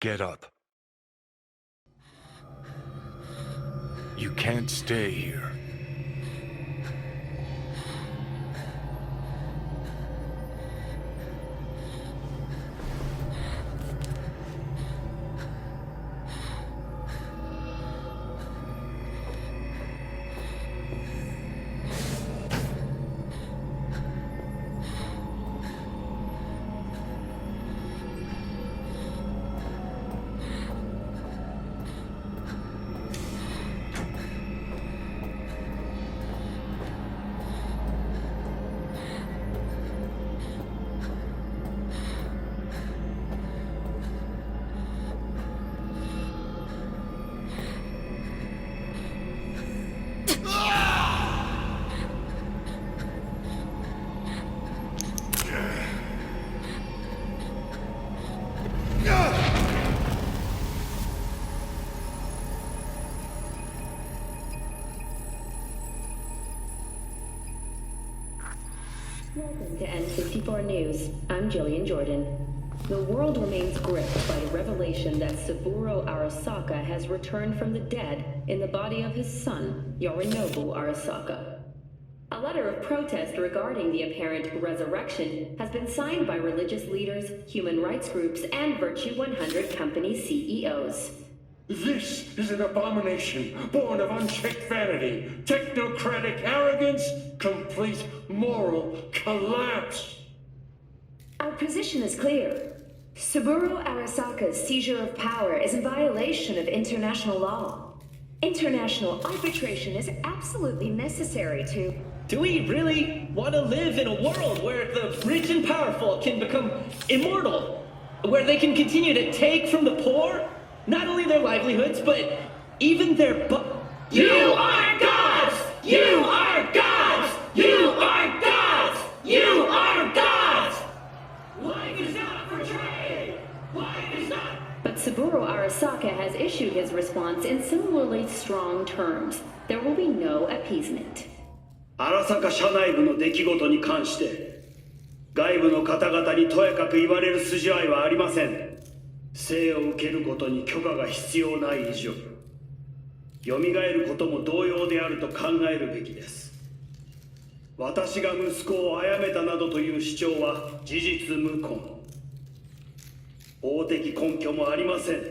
Get up. You can't stay here. Welcome to N64 News. I'm Jillian Jordan. The world remains gripped by the revelation that Saburo Arasaka has returned from the dead in the body of his son, Yorinobu Arasaka. A letter of protest regarding the apparent resurrection has been signed by religious leaders, human rights groups, and Virtue 100 company CEOs. This is an abomination born of unchecked vanity, technocratic arrogance, complete moral collapse. Our position is clear. Saburo Arasaka's seizure of power is in violation of international law. International arbitration is absolutely necessary to... Do we really want to live in a world where the rich and powerful can become immortal? Where they can continue to take from the poor? Not only their livelihoods, but even their You are gods! You are gods! You are gods! You are gods! Life is not for trade! Life is not... But Saburo Arasaka has issued his response in similarly strong terms. There will be no appeasement. 荒坂社内部の出来事に関して外部の方々にとやかく言われる筋合いはありません。生を受けることに許可が必要ない以上、蘇ることも同様であると考えるべきです。私が息子を殺めたなどという主張は事実無根。法的根拠もありません。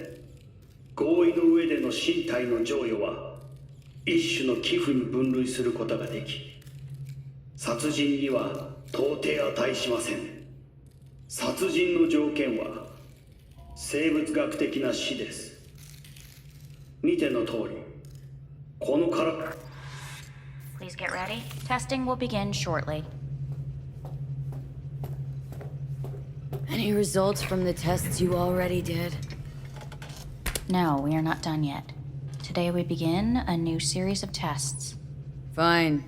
合意の上での身体の贈与は一種の寄付に分類することができ、殺人には到底値しません。殺人の条件は生物学的な死です。見ての通り、このから。Please get ready. Testing will begin shortly. Any results from the tests you already did? No, we are not done yet. Today we begin a new series of tests. Fine.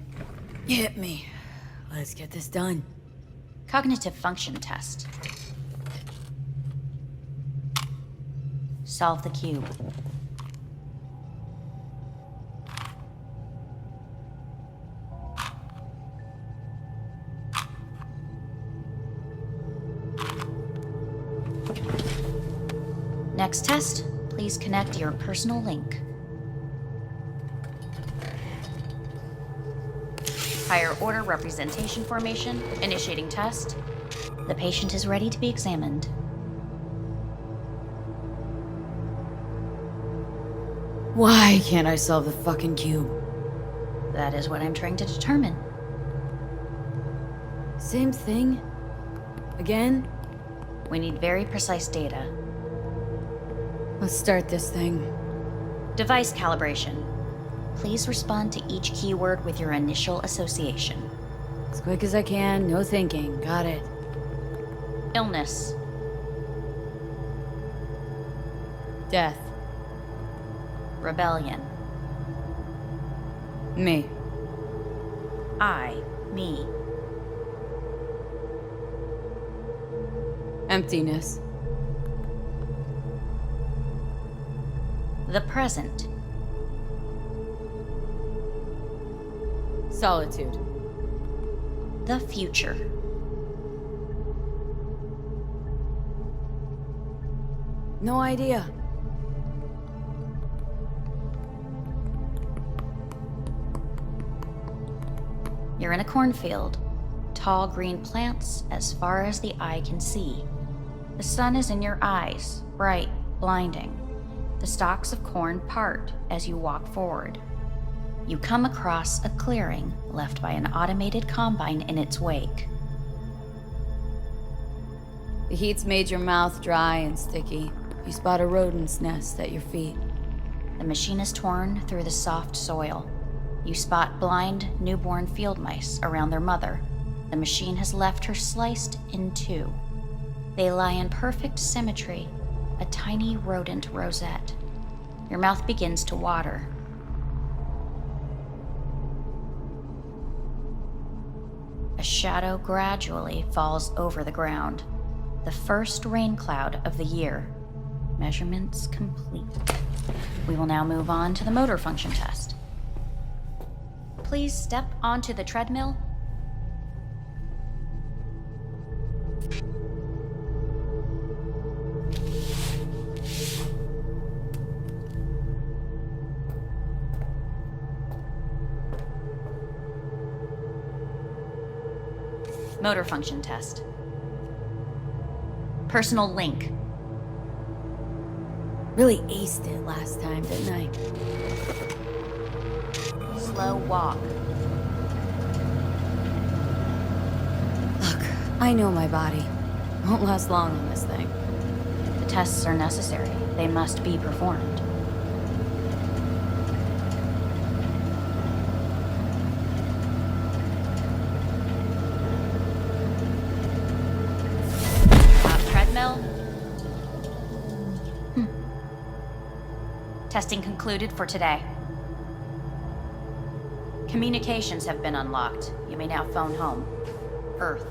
Hit me. Let's get this done. Cognitive function test. Solve the cube. Next test, please connect your personal link. Higher order representation formation, initiating test. The patient is ready to be examined. Why can't I solve the fucking cube? That is what I'm trying to determine. Same thing? Again? We need very precise data. Let's start this thing. Device calibration. Please respond to each keyword with your initial association. As quick as I can, no thinking. Got it. Illness. Death. Rebellion. Me. Me. Emptiness. The present. Solitude. The future. No idea. You're in a cornfield. Tall green plants as far as the eye can see. The sun is in your eyes, bright, blinding. The stalks of corn part as you walk forward. You come across a clearing left by an automated combine in its wake. The heat's made your mouth dry and sticky. You spot a rodent's nest at your feet. The machine is torn through the soft soil. You spot blind, newborn field mice around their mother. The machine has left her sliced in two. They lie in perfect symmetry, a tiny rodent rosette. Your mouth begins to water. A shadow gradually falls over the ground. The first rain cloud of the year. Measurements complete. We will now move on to the motor function test. Please step onto the treadmill. Motor function test. Personal link. Really aced it last time, didn't I? Slow walk. Look, I know my body. Won't last long on this thing. The tests are necessary. They must be performed. Treadmill. Testing concluded for today. Communications have been unlocked. You may now phone home. Earth.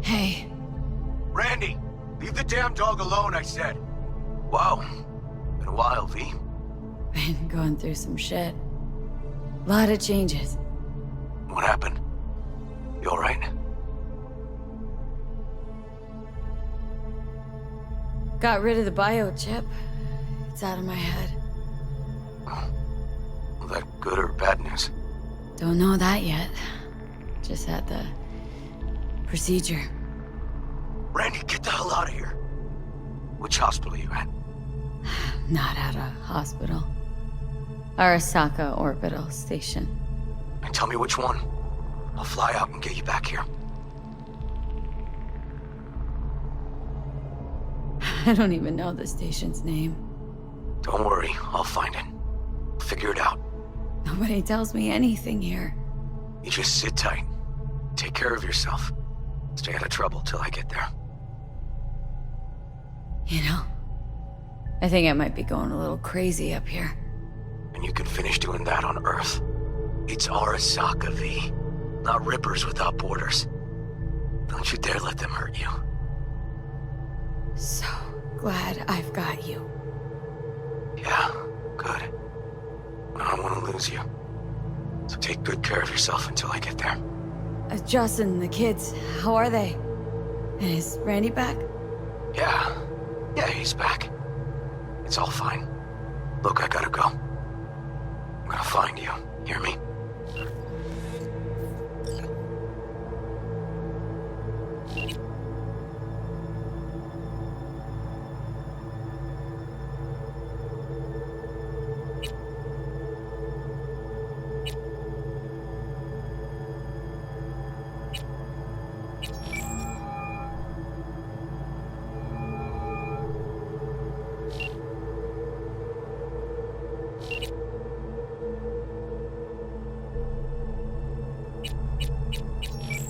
Hey. Randy, leave the damn dog alone, I said. Wow. Been a while, V. Been going through some shit. Lot of changes. What happened? You alright? Got rid of the biochip. It's out of my head. Was that good or bad news? Don't know that yet. Just had the procedure. Randy, get the hell out of here. Which hospital are you at? Not at a hospital. Arasaka Orbital Station. And tell me which one. I'll fly out and get you back here. I don't even know the station's name. Don't worry, I'll find it. I'll figure it out. Nobody tells me anything here. You just sit tight. Take care of yourself. Stay out of trouble till I get there. You know, I think I might be going a little crazy up here. And you can finish doing that on Earth. It's Arasaka, V. Not rippers without borders. Don't you dare let them hurt you. So glad I've got you. Yeah, good. I don't want to lose you. So take good care of yourself until I get there. Justin, the kids, how are they? And is Randy back? Yeah, he's back. It's all fine. Look, I gotta go. I'm gonna find you. Hear me?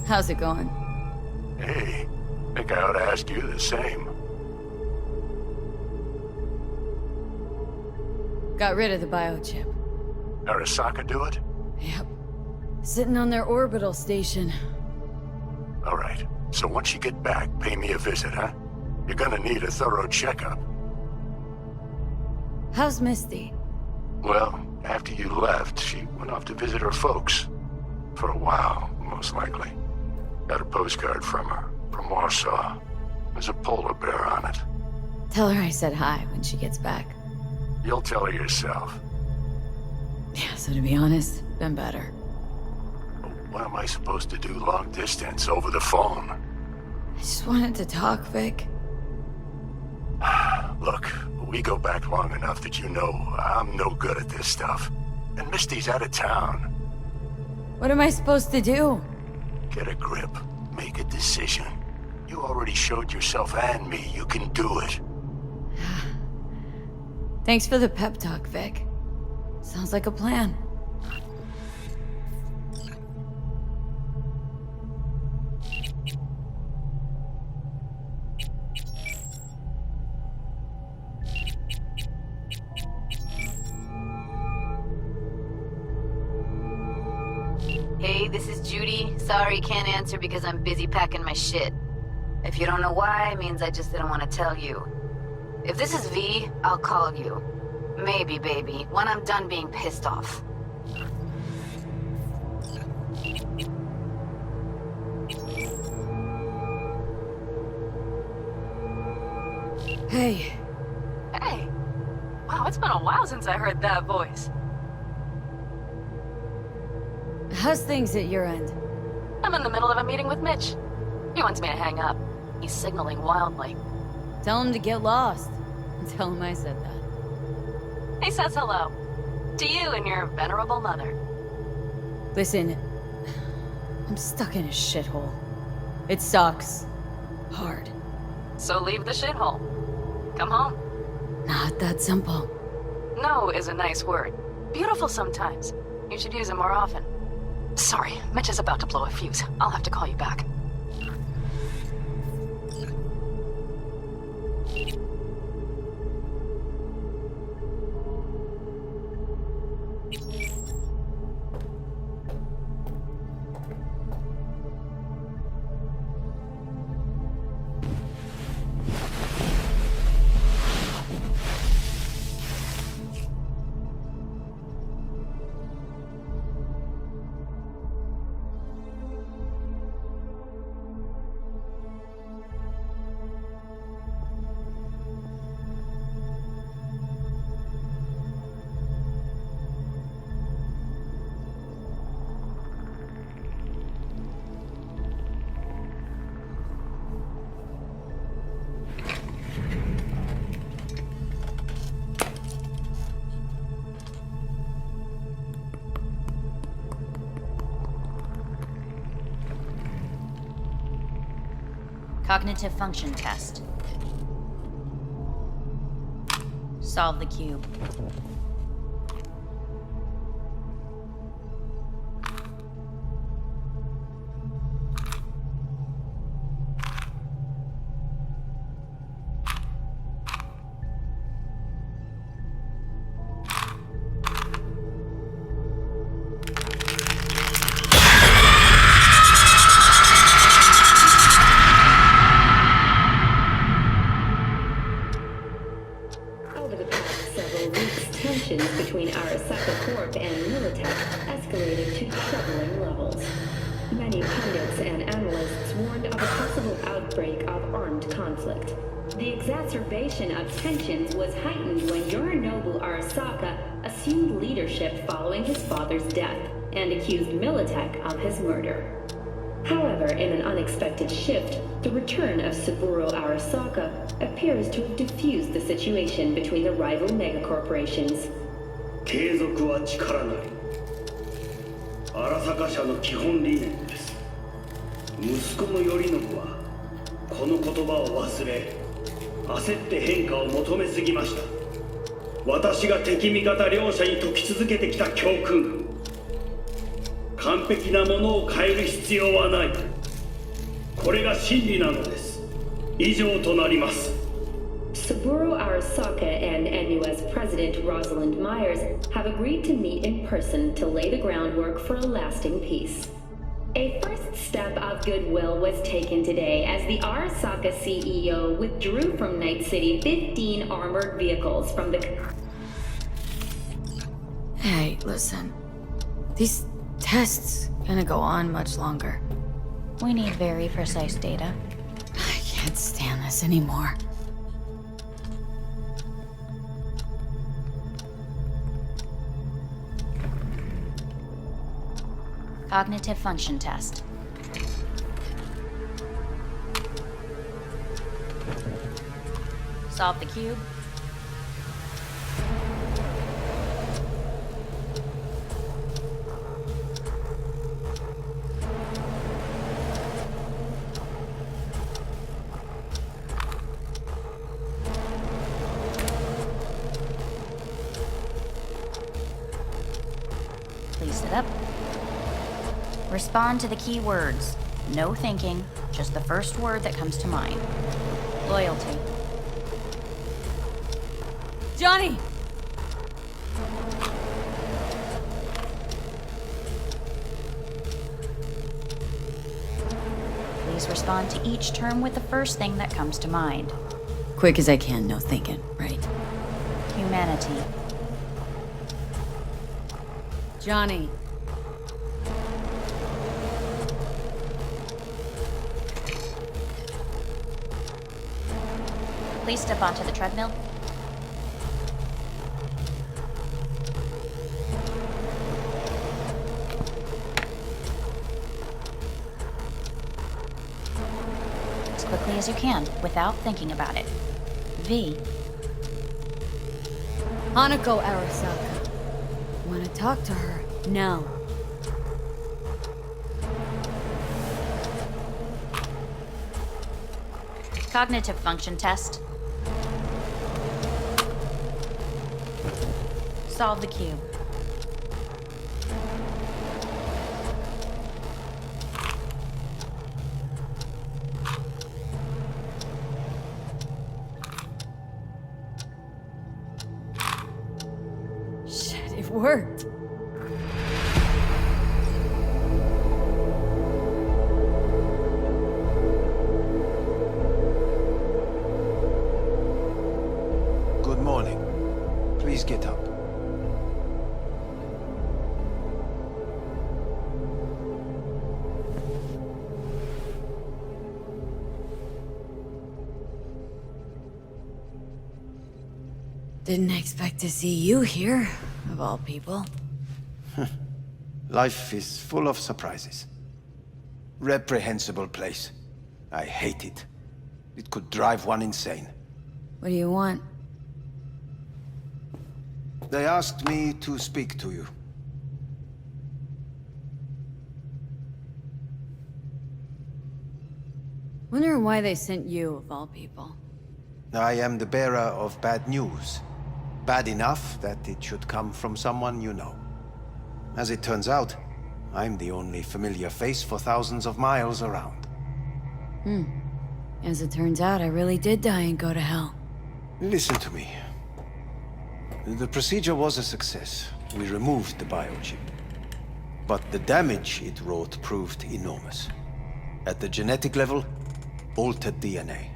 How's it going? Hey, think I ought to ask you the same. Got rid of the biochip. Arasaka do it? Yep. Sitting on their orbital station. All right. So once you get back, pay me a visit, huh? You're gonna need a thorough checkup. How's Misty? Well, after you left, she went off to visit her folks. For a while, most likely. Got a postcard from her, from Warsaw. There's a polar bear on it. Tell her I said hi when she gets back. You'll tell her yourself. Yeah, so to be honest, been better. What am I supposed to do long distance over the phone? I just wanted to talk, Vic. Look, we go back long enough that you know I'm no good at this stuff. And Misty's out of town. What am I supposed to do? Get a grip. Make a decision. You already showed yourself and me you can do it. Thanks for the pep talk, Vic. Sounds like a plan. Hey, this is Judy. Sorry, can't answer because I'm busy packing my shit. If you don't know why, it means I just didn't want to tell you. If this is V, I'll call you. Maybe, baby, when I'm done being pissed off. Hey. Hey. Wow, it's been a while since I heard that voice. How's things at your end? I'm in the middle of a meeting with Mitch. He wants me to hang up. He's signaling wildly. Tell him to get lost. Tell him I said that. He says hello. To you and your venerable mother. Listen, I'm stuck in a shithole. It sucks. Hard. So leave the shithole. Come home. Not that simple. No is a nice word. Beautiful sometimes. You should use it more often. Sorry, Mitch is about to blow a fuse. I'll have to call you back. Cognitive function test. Solve the cube. Between Arasaka Corp and Militech escalated to troubling levels. Many pundits and analysts warned of a possible outbreak of armed conflict. The exacerbation of tensions was heightened when Yorinobu Arasaka assumed leadership following his father's death and accused Militech of his murder. However, in an unexpected shift, the return of Saburo Arasaka appears to have diffused the situation between the rival megacorporations. 継続は力なり。荒坂社の基本理念です。息子の頼信はこの言葉を忘れ、焦って変化を求めすぎました。私が敵味方両者に説き続けてきた教訓。完璧なものを変える必要はない。これが真理なのです。以上となります。Saburo Arasaka and NUS President Rosalind Myers have agreed to meet in person to lay the groundwork for a lasting peace. A first step of goodwill was taken today as the Arasaka CEO withdrew from Night City 15 armored vehicles from the... Hey, listen. These tests gonna go on much longer. We need very precise data. I can't stand this anymore. Cognitive function test. Solve the cube. Please sit up. Respond to the key words. No thinking, just the first word that comes to mind. Loyalty. Johnny! Please respond to each term with the first thing that comes to mind. Quick as I can, no thinking, right? Humanity. Johnny. Please step onto the treadmill. As quickly as you can, without thinking about it. V. Hanako Arasaka. Wanna talk to her? Now. Cognitive function test. Solve the cube. Shit, it worked. Good morning. Please get up. Didn't expect to see you here, of all people. Life is full of surprises. Reprehensible place. I hate it. It could drive one insane. What do you want? They asked me to speak to you. Wonder why they sent you, of all people. I am the bearer of bad news. Bad enough that it should come from someone you know. As it turns out, I'm the only familiar face for thousands of miles around. As it turns out, I really did die and go to hell. Listen to me. The procedure was a success. We removed the biochip. But the damage it wrought proved enormous. At the genetic level, altered DNA.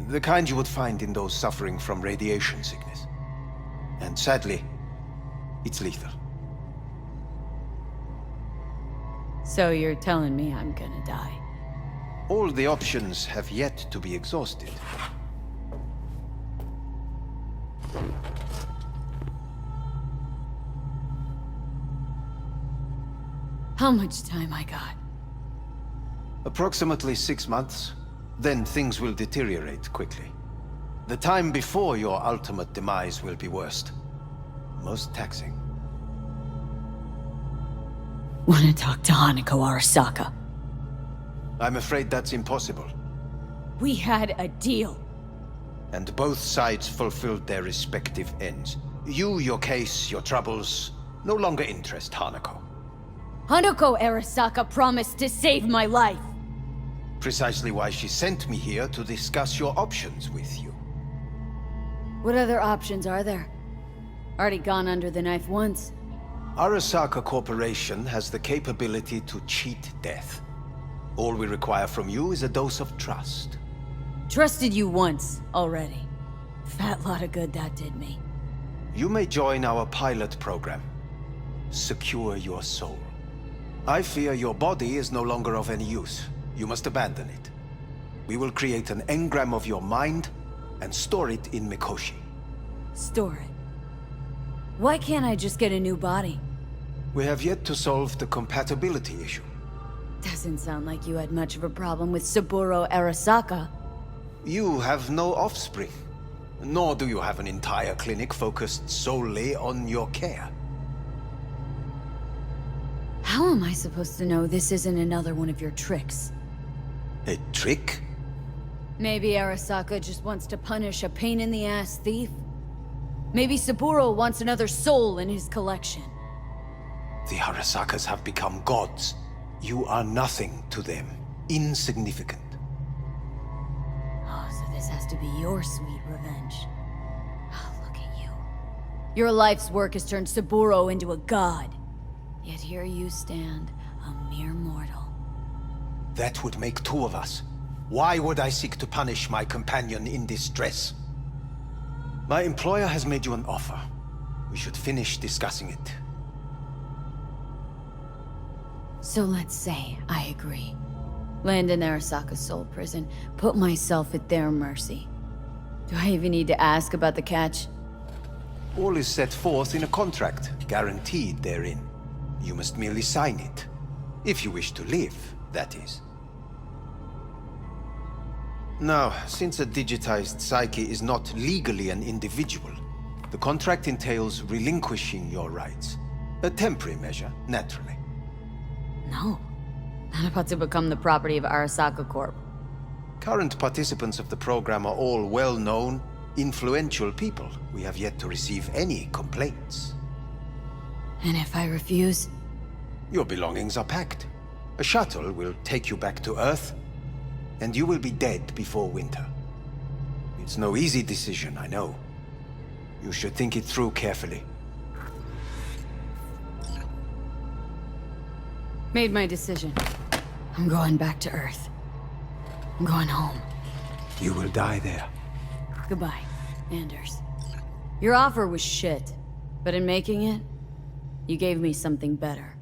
The kind you would find in those suffering from radiation sickness. And sadly, it's lethal. So you're telling me I'm gonna die? All the options have yet to be exhausted. How much time I got? Approximately 6 months. Then things will deteriorate quickly. The time before your ultimate demise will be worst. Most taxing. Wanna talk to Hanako Arasaka? I'm afraid that's impossible. We had a deal. And both sides fulfilled their respective ends. You, your case, your troubles, no longer interest Hanako. Hanako Arasaka promised to save my life. Precisely why she sent me here to discuss your options with you. What other options are there? Already gone under the knife once. Arasaka Corporation has the capability to cheat death. All we require from you is a dose of trust. Trusted you once already. Fat lot of good that did me. You may join our pilot program. Secure your soul. I fear your body is no longer of any use. You must abandon it. We will create an engram of your mind and store it in Mikoshi. Store it. Why can't I just get a new body? We have yet to solve the compatibility issue. Doesn't sound like you had much of a problem with Saburo Arasaka. You have no offspring, nor do you have an entire clinic focused solely on your care. How am I supposed to know this isn't another one of your tricks? A trick? Maybe Arasaka just wants to punish a pain-in-the-ass thief? Maybe Saburo wants another soul in his collection. The Arasakas have become gods. You are nothing to them. Insignificant. Oh, so this has to be your sweet revenge. Oh, look at you. Your life's work has turned Saburo into a god. Yet here you stand, a mere mortal. That would make two of us. Why would I seek to punish my companion in distress? My employer has made you an offer. We should finish discussing it. So let's say I agree. Land in Arasaka's soul prison, put myself at their mercy. Do I even need to ask about the catch? All is set forth in a contract, guaranteed therein. You must merely sign it. If you wish to live, that is. Now, since a digitized psyche is not legally an individual, the contract entails relinquishing your rights. A temporary measure, naturally. No. Not about to become the property of Arasaka Corp. Current participants of the program are all well-known, influential people. We have yet to receive any complaints. And if I refuse? Your belongings are packed. A shuttle will take you back to Earth, and you will be dead before winter. It's no easy decision, I know. You should think it through carefully. Made my decision. I'm going back to Earth. I'm going home. You will die there. Goodbye, Anders. Your offer was shit, but in making it, you gave me something better.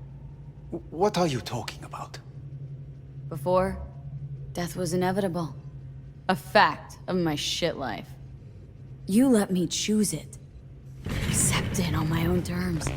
What are you talking about? Before, death was inevitable. A fact of my shit life. You let me choose it. Accept it on my own terms.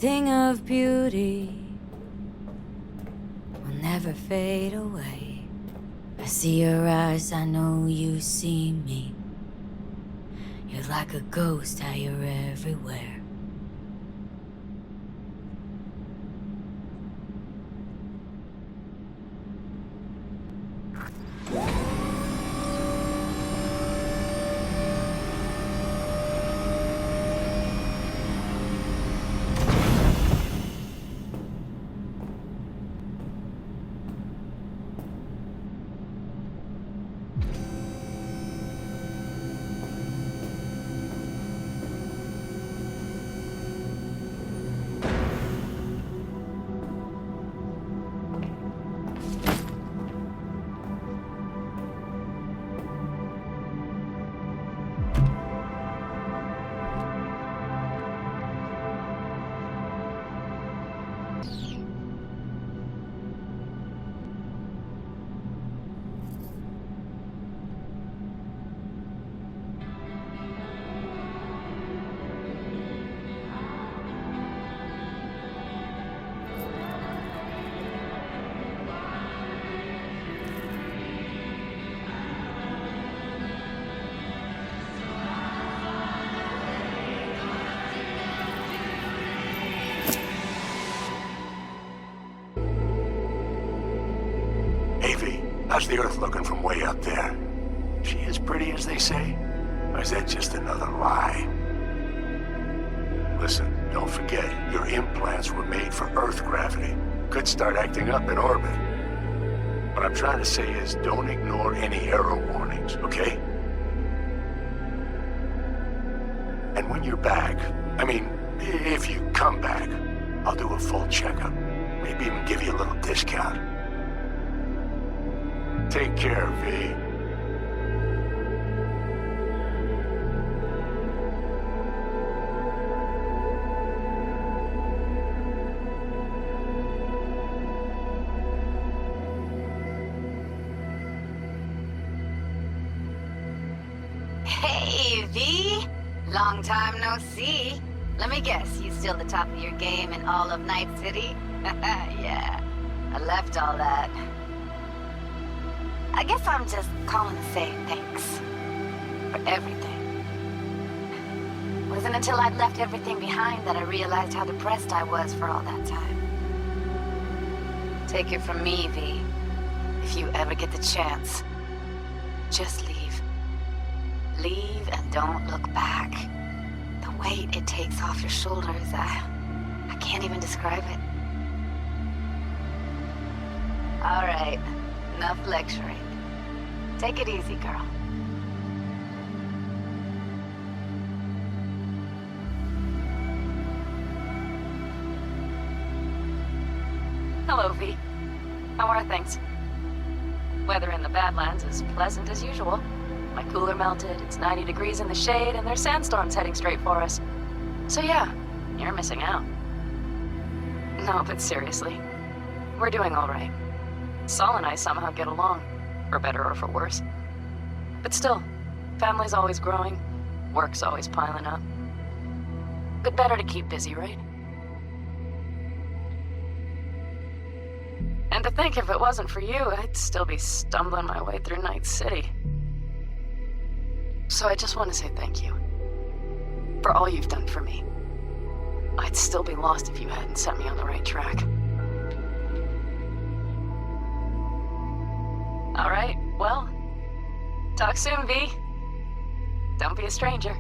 Thing of beauty will never fade away. I see your eyes, I know you see me. You're like a ghost, how you're everywhere. How's the Earth looking from way up there? She as pretty as they say? Or is that just another lie? Listen, don't forget, your implants were made for Earth gravity. Could start acting up in orbit. What I'm trying to say is, don't ignore any error warnings, okay? And when you're back, I mean, if you come back, I'll do a full checkup. Maybe even give you a little discount. Take care, V. Hey, V! Long time no see. Let me guess, you still the top of your game in all of Night City? Yeah, I left all that. I guess I'm just calling to say thanks. For everything. Wasn't until I'd left everything behind that I realized how depressed I was for all that time. Take it from me, V. If you ever get the chance, just leave. Leave and don't look back. The weight it takes off your shoulders, I can't even describe it. All right, enough lecturing. Take it easy, girl. Hello, V. How are things? Weather in the Badlands is pleasant as usual. My cooler melted, it's 90 degrees in the shade, and there's sandstorms heading straight for us. So yeah, you're missing out. No, but seriously, we're doing all right. Saul and I somehow get along, for better or for worse. But still, family's always growing, work's always piling up. But better to keep busy, right? And to think if it wasn't for you, I'd still be stumbling my way through Night City. So I just want to say thank you. For all you've done for me. I'd still be lost if you hadn't set me on the right track. All right, well, talk soon, V. Don't be a stranger.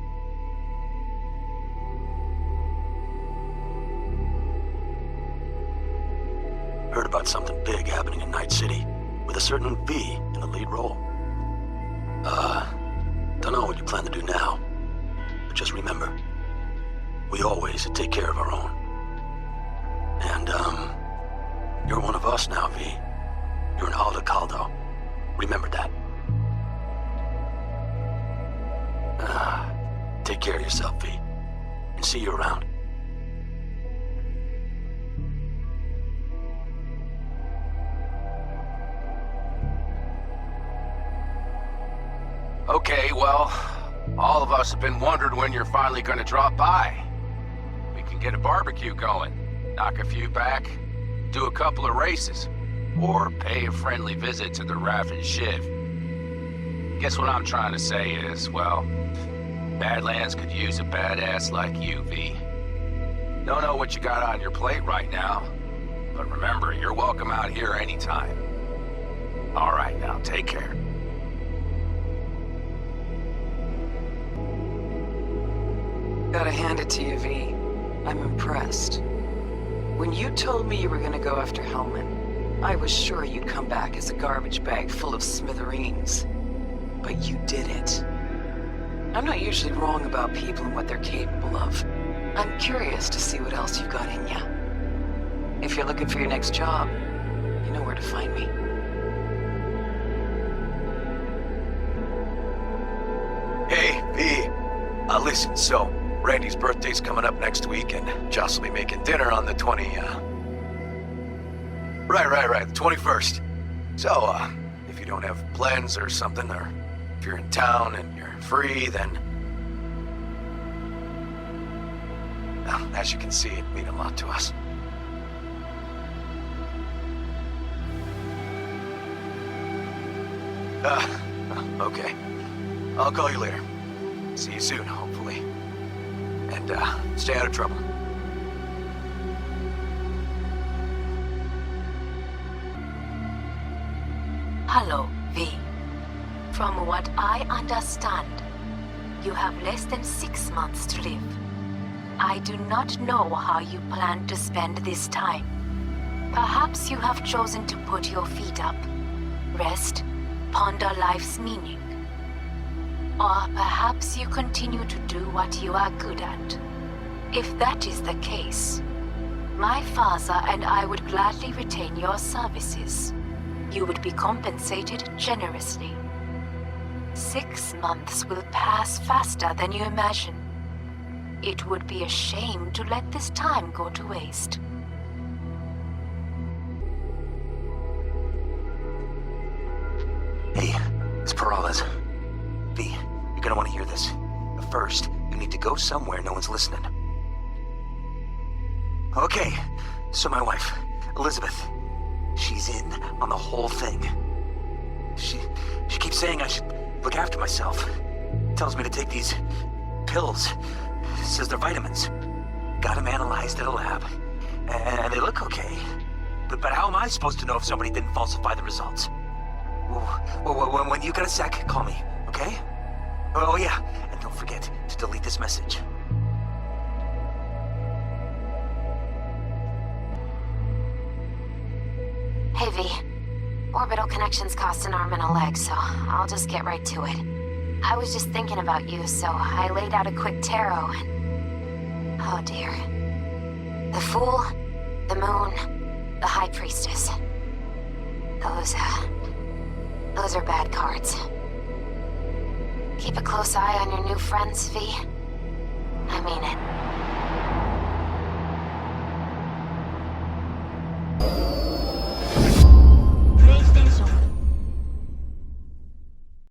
Heard about something big happening in Night City, with a certain V in the lead role. Don't know what you plan to do now, but just remember, we always take care of our own. And, you're one of us now, V. You're an Alda Caldo. Remember that. Take care of yourself, V. And see you around. Okay, well, all of us have been wondering when you're finally gonna drop by. We can get a barbecue going, knock a few back, do a couple of races, or pay a friendly visit to the Raff and Shiv. Guess what I'm trying to say is, well, Badlands could use a badass like you, V. Don't know what you got on your plate right now, but remember, you're welcome out here anytime. All right, now, take care. Gotta hand it to you, V. I'm impressed. When you told me you were gonna go after Hellman, I was sure you'd come back as a garbage bag full of smithereens. But you did it. I'm not usually wrong about people and what they're capable of. I'm curious to see what else you've got in ya. If you're looking for your next job, you know where to find me. Hey, V. Listen, so, Randy's birthday's coming up next week, and Joss will be making dinner on the 21st. So, if you don't have plans or something, or if you're in town and you're free, then... Well, as you can see, it means a lot to us. Okay. I'll call you later. See you soon, hopefully. And, stay out of trouble. Hello, V. From what I understand, you have less than 6 months to live. I do not know how you plan to spend this time. Perhaps you have chosen to put your feet up, rest, ponder life's meaning. Or perhaps you continue to do what you are good at. If that is the case, my father and I would gladly retain your services. You would be compensated generously. 6 months will pass faster than you imagine. It would be a shame to let this time go to waste. Hey, it's Peralez. V, you're gonna want to hear this. But first, you need to go somewhere no one's listening. Okay, so my wife, Elizabeth, she's in on the whole thing. She keeps saying I should look after myself. Tells me to take these pills. Says they're vitamins. Got them analyzed at a lab. And they look okay. But how am I supposed to know if somebody didn't falsify the results? When you got a sec, call me, okay? Oh yeah, and don't forget to delete this message. Hey, V. Orbital connections cost an arm and a leg, so I'll just get right to it. I was just thinking about you, so I laid out a quick tarot and... oh dear. The Fool, the Moon, the High Priestess. Those are bad cards. Keep a close eye on your new friends, V. I mean it.